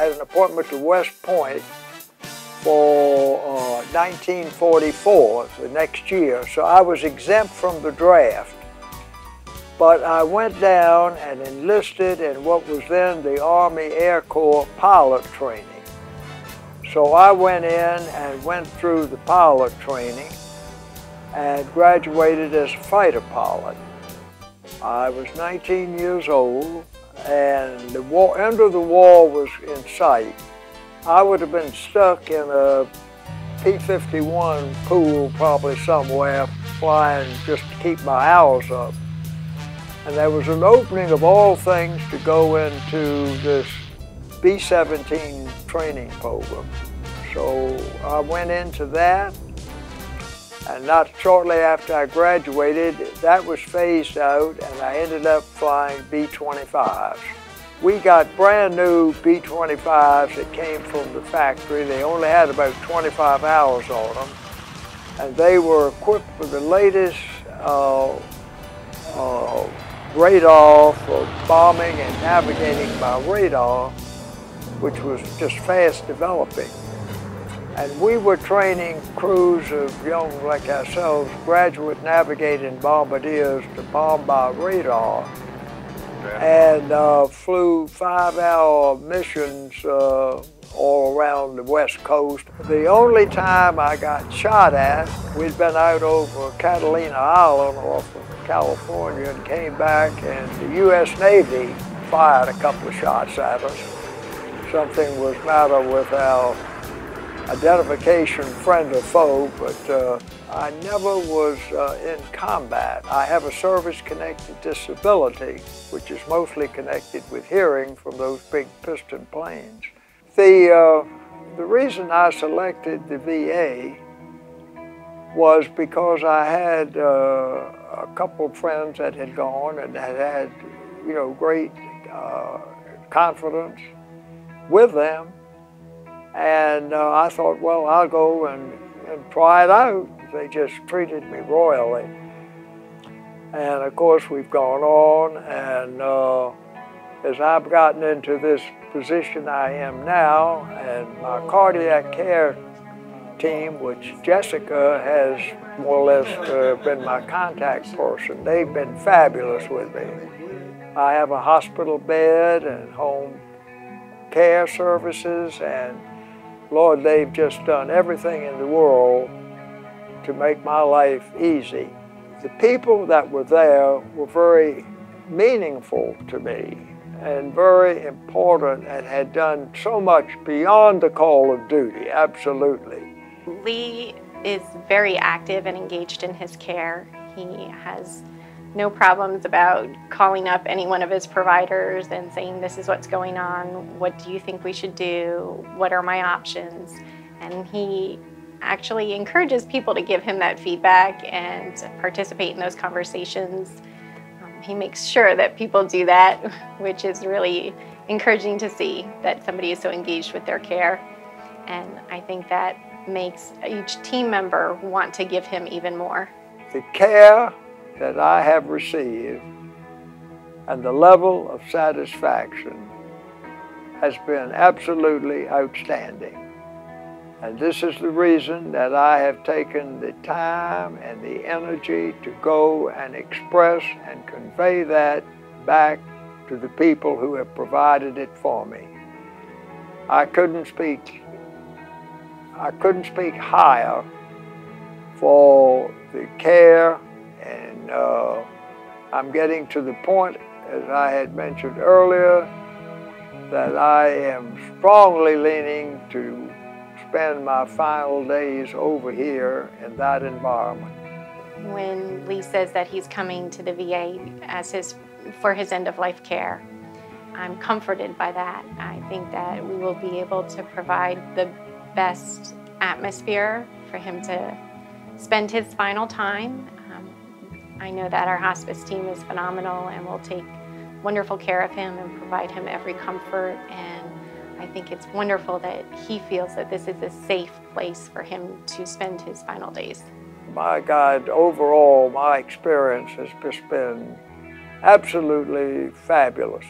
had an appointment to West Point for 1944, the next year, so I was exempt from the draft. But I went down and enlisted in what was then the Army Air Corps pilot training. So I went in and went through the pilot training and graduated as a fighter pilot. I was 19 years old and the end of the war was in sight. I would have been stuck in a P-51 pool probably somewhere, flying just to keep my hours up. And there was an opening of all things to go into this B-17 training program. So I went into that, and not shortly after I graduated, that was phased out, and I ended up flying B-25s. We got brand new B-25s that came from the factory. They only had about 25 hours on them, and they were equipped with the latest radar for bombing and navigating by radar, which was just fast developing. And we were training crews of young, like ourselves, graduate navigating bombardiers to bomb by radar, and flew 5-hour missions all around the West Coast. The only time I got shot at, we'd been out over Catalina Island off of California and came back, and the U.S. Navy fired a couple of shots at us. Something was the matter with our identification, friend or foe, but I never was in combat. I have a service-connected disability, which is mostly connected with hearing from those big piston planes. The reason I selected the VA was because I had a couple of friends that had gone and had great confidence with them. And I thought, well, I'll go and try it out. They just treated me royally. And of course, we've gone on, and as I've gotten into this position I am now, and my cardiac care team, which Jessica has more or less been my contact person, they've been fabulous with me. I have a hospital bed and home care services, and Lord, they've just done everything in the world to make my life easy. The people that were there were very meaningful to me and very important and had done so much beyond the call of duty, absolutely. Lee is very active and engaged in his care. He has no problems about calling up any one of his providers and saying, this is what's going on, what do you think we should do, what are my options? And he actually encourages people to give him that feedback and participate in those conversations. He makes sure that people do that, which is really encouraging to see that somebody is so engaged with their care. And I think that makes each team member want to give him even more. The care that I have received and the level of satisfaction has been absolutely outstanding. And this is the reason that I have taken the time and the energy to go and express and convey that back to the people who have provided it for me. I couldn't speak higher for the care, and I'm getting to the point, as I had mentioned earlier, that I am strongly leaning to spend my final days over here in that environment. When Lee says that he's coming to the VA for his end-of-life care, I'm comforted by that. I think that we will be able to provide the best atmosphere for him to spend his final time. I know that our hospice team is phenomenal and will take wonderful care of him and provide him every comfort, and I think it's wonderful that he feels that this is a safe place for him to spend his final days. My God, overall, my experience has just been absolutely fabulous.